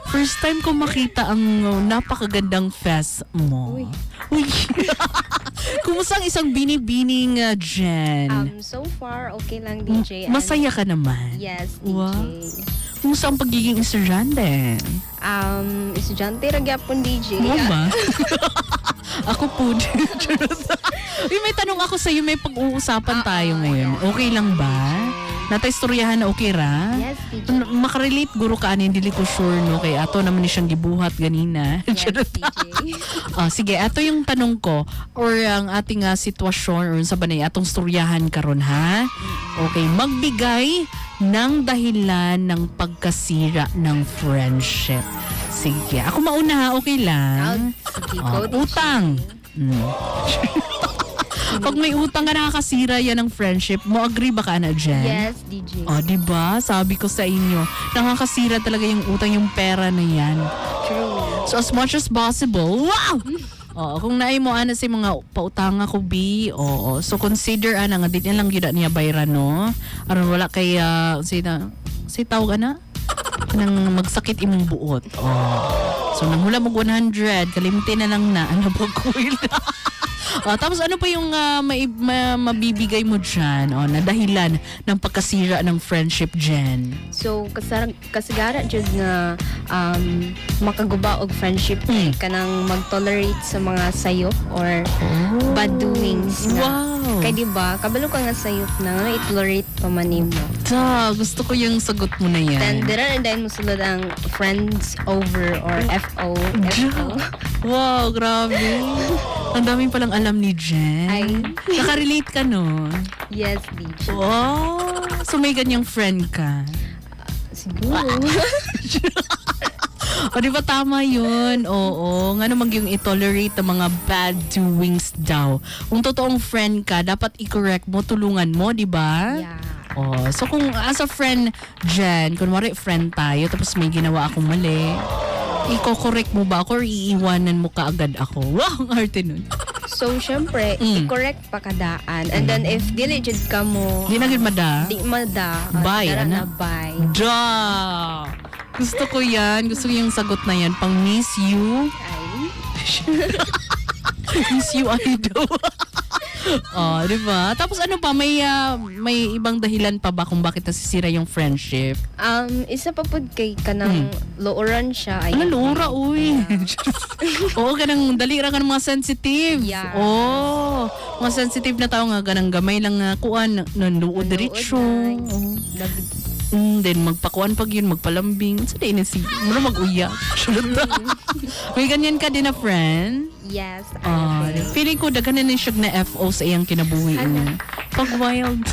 First time ko makita ang napakagandang fest mo. Uy. Kumusta ang isang binibining Jen? So far, okay lang, DJ. Masaya ka naman? Yes, DJ. Wow. Kumusta ang pagiging estudyante? Estudyante ra gyapon, DJ. Mo ba? Ako po. Uy, may tanong ako sa'yo. May pag-uusapan tayo ngayon. Yeah. Okay lang ba? Nataistoryahan na okay ra? Yes, DJ. Makarelate guro ka anin, dili ko sure no kay ato naman ni siyang gibuhat ganina. Yes, DJ. Sige, ato yung tanong ko or ang ating sitwasyon or sa banay atong storyahan karon ha. Okay, magbigay ng dahilan ng pagkasira ng friendship. Sige, ako mauna ha, okay lang. Sige, go, DJ. Utang. Pag may utang ka nakakasira yan ng friendship, mo agree ba ka na dyan? Yes, DJ. Diba? Sabi ko sa inyo, nakakasira talaga yung utang, yung pera na yan. True. So as much as possible, wow! Kung naay mo ana si mga pautang ako bi, so consider ana nga di lang gyud niya bayran no. Aron wala kay si tawag ana nang magsakit imong buot. So nang hula mo 100, kalimti na lang na ano ba kuil. Tapos ano pa yung mabibigay mo dyan na dahilan ng pagkasira ng friendship, Jen? So, kasagara dyan nga makaguba og friendship kanang mag-tolerate sa mga sayop or bad doings na. Wow! Kaya diba, kabalo ka nga sayop na i-tolerate pa man mo. Gusto ko yung sagot mo na yan. Then, dira na dahil mo sulod ang friends over or FO. Wow, grabe. Ang daming palang alam ni Jen. Ay. Nakarelate ka, no? Yes, DJ. Wow. So may ganyang friend ka? Siguro. Di ba tama yun? Oo. Nga naman yung i-tolerate ang mga bad doings daw. Kung totoong friend ka, dapat i-correct mo, tulungan mo, di ba? Yeah. So kung as a friend, Jen, kunwari friend tayo, tapos may ginawa akong mali, i-correct mo ba ako or iiwanan mo kaagad ako? Wow, ang arte nun. So, syempre, i-correct pa kadaan. And then, if diligent ka mo, Di na gid mada? di mada. Bye, Tara ana? na, bye. Gusto ko yan. Gusto ko yung sagot na yan. Pang miss you. Ay. Miss you, idol. Diba? Tapos ano pa, may ibang dahilan pa ba kung bakit nasisira yung friendship? Isa pa po kay kanang looran siya. Ay, Loora, uy. Oo, ganang dalira ka ng mga sensitive. Yeah. Mga sensitive na tao nga, ganang gamay lang kuan, nanuod diretso. Then magpakuan pag yun, magpalambing. Sa din si, muna mag-uya. May ganyan ka din na friend? Yes. Feeling ko daghan na siya na FO sa iyang kinabuhi mo. Pag wild.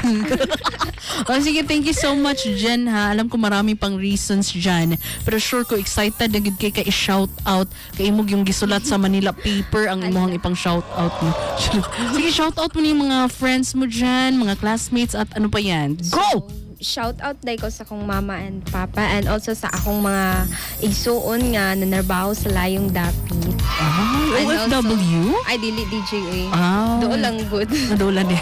Sige, thank you so much, Jen, ha. Alam ko marami pang reasons dyan. Pero sure ko excited na gid kay i-shout out kay imong yung gisulat sa Manila paper ang imong ipang shout out mo. Sige, shout out mo ni mga friends mo dyan, mga classmates at ano pa yan. Go! Shout out dahil ko sa akong mama and papa and also sa akong mga igsuon nga nanarbaho sa layong dapit. OFW? Ay, dili DJ. Doon lang good. Doon lang din.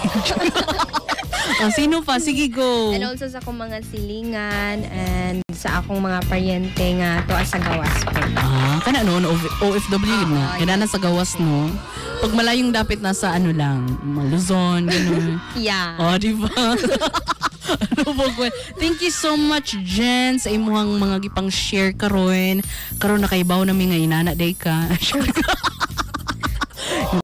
Sino pa? Sige, go. And also sa akong mga silingan and sa akong mga paryente nga to sa gawas ko. Kana noon, OFW na. Kaya na sa gawas, no? Pag malayong dapit nasa ano lang, Luzon, gano'n. Yeah. Di ba? Thank you so much, Jen, sa imuhang mga gipang share karon. Karon nakaibaw namin nga inana day ka.